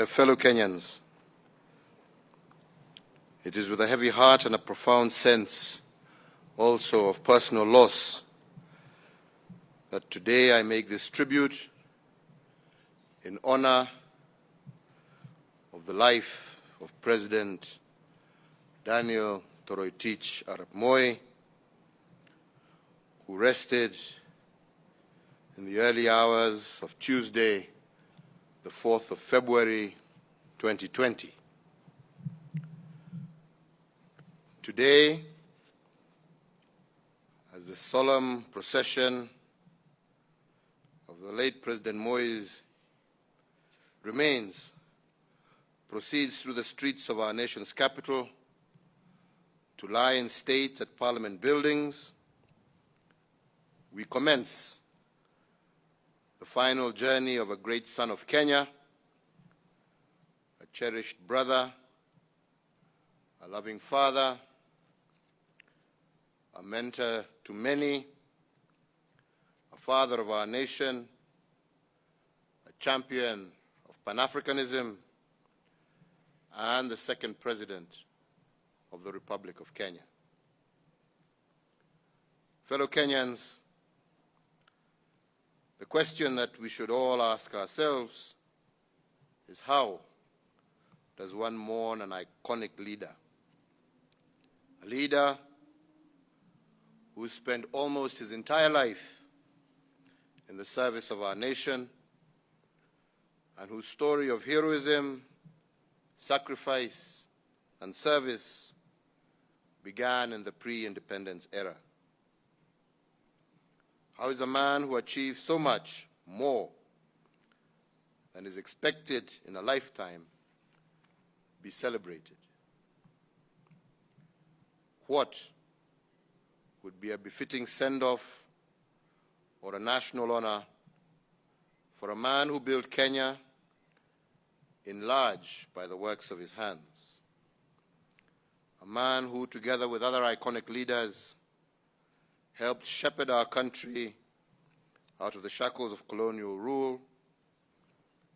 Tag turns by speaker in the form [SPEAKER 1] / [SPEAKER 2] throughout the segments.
[SPEAKER 1] Fellow Kenyans, it is with a heavy heart and a profound sense also of personal loss that today I make this tribute in honor of the life of President Daniel Toroitich Arap Moi, who rested in the early hours of Tuesday, the 4th of February, 2020. Today, as the solemn procession of the late President Moi's remains proceeds through the streets of our nation's capital to lie in state at Parliament buildings, we commence the final journey of a great son of Kenya, a cherished brother, a loving father, a mentor to many, a father of our nation, a champion of Pan-Africanism, and the second president of the Republic of Kenya. Fellow Kenyans, the question that we should all ask ourselves is, how does one mourn an iconic leader? A leader who spent almost his entire life in the service of our nation and whose story of heroism, sacrifice, and service began in the pre-independence era. How is a man who achieved so much more than is expected in a lifetime be celebrated? What would be a befitting send-off or a national honor for a man who built Kenya in large by the works of his hands? A man who, together with other iconic leaders, helped shepherd our country out of the shackles of colonial rule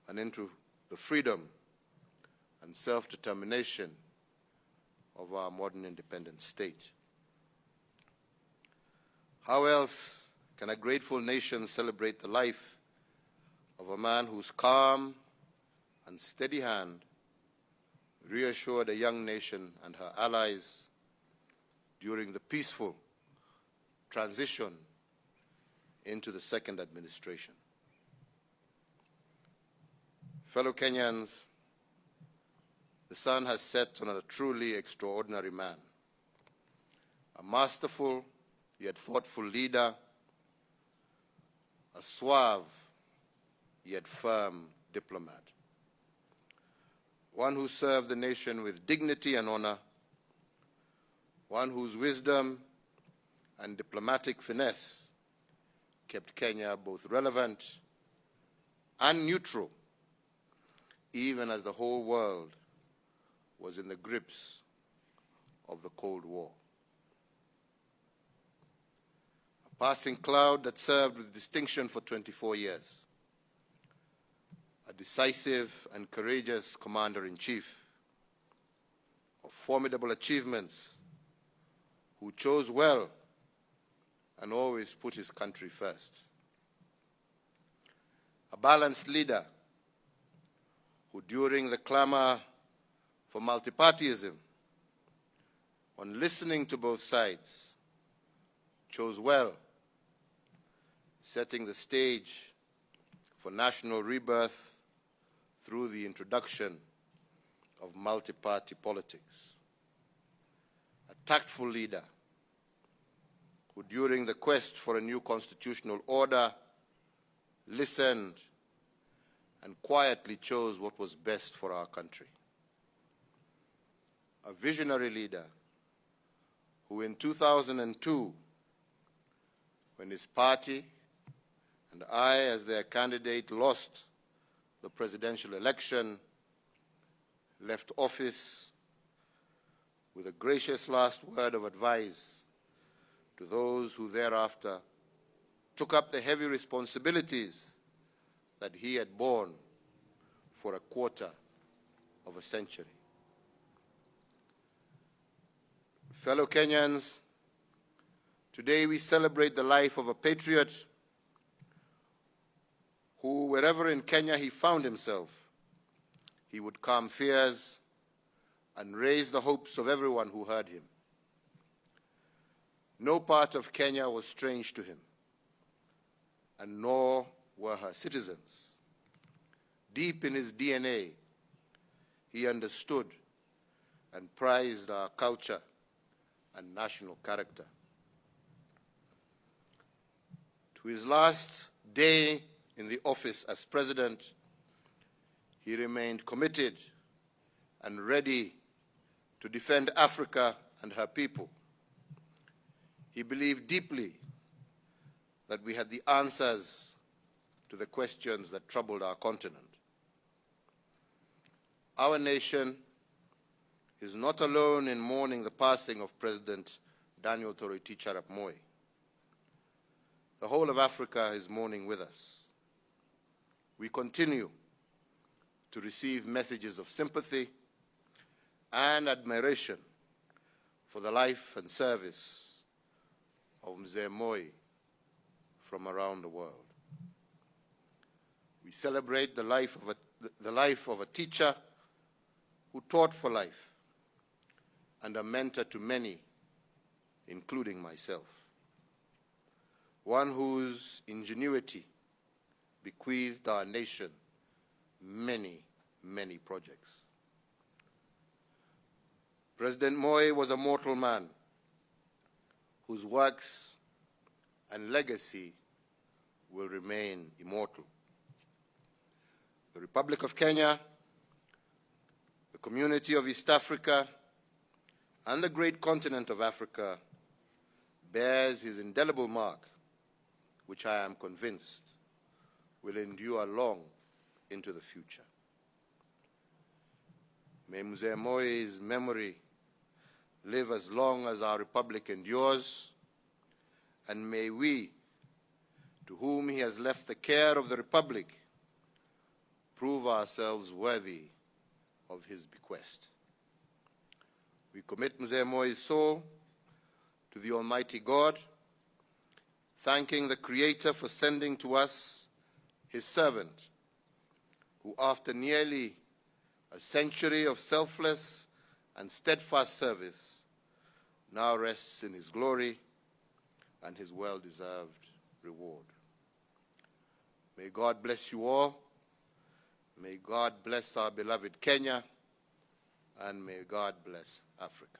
[SPEAKER 1] and into the freedom and self-determination of our modern independent state. How else can a grateful nation celebrate the life of a man whose calm and steady hand reassured a young nation and her allies during the peaceful transition into the second administration? Fellow Kenyans, the sun has set on a truly extraordinary man, a masterful yet thoughtful leader, a suave yet firm diplomat, one who served the nation with dignity and honor, one whose wisdom and diplomatic finesse kept Kenya both relevant and neutral, even as the whole world was in the grips of the Cold War. A passing cloud that served with distinction for 24 years, a decisive and courageous commander-in-chief of formidable achievements, who chose well and always put his country first. A balanced leader who, during the clamor for multipartyism, on listening to both sides, chose well, setting the stage for national rebirth through the introduction of multi-party politics. A tactful leader who, during the quest for a new constitutional order, listened and quietly chose what was best for our country. A visionary leader who in 2002 when his party and I, as their candidate, lost the presidential election, left office with a gracious last word of advice to those who thereafter took up the heavy responsibilities that he had borne for a quarter of a century. Fellow Kenyans, today we celebrate the life of a patriot who, wherever in Kenya he found himself, he would calm fears and raise the hopes of everyone who heard him. No part of Kenya was strange to him, and nor were her citizens. Deep in his DNA, he understood and prized our culture and national character. To his last day in the office as president, he remained committed and ready to defend Africa and her people. He believed deeply that we had the answers to the questions that troubled our continent. Our nation is not alone in mourning the passing of President Daniel Toroitich arap Moi. The whole of Africa is mourning with us. We continue to receive messages of sympathy and admiration for the life and service of Mzee Moi from around the world. We celebrate the life of a teacher who taught for life and a mentor to many, including myself. One whose ingenuity bequeathed our nation many, many projects. President Moi was a mortal man whose works and legacy will remain immortal. The Republic of Kenya, the community of East Africa, and the great continent of Africa bears his indelible mark, which I am convinced will endure long into the future. May Mzee Moi's memory live as long as our republic endures, and may we, to whom he has left the care of the republic, prove ourselves worthy of his bequest. We commit Mzee Moi's soul to the Almighty God, thanking the Creator for sending to us his servant, who after nearly a century of selfless and steadfast service now rests in his glory and his well-deserved reward. May God bless you all. May God bless our beloved Kenya, and may God bless Africa.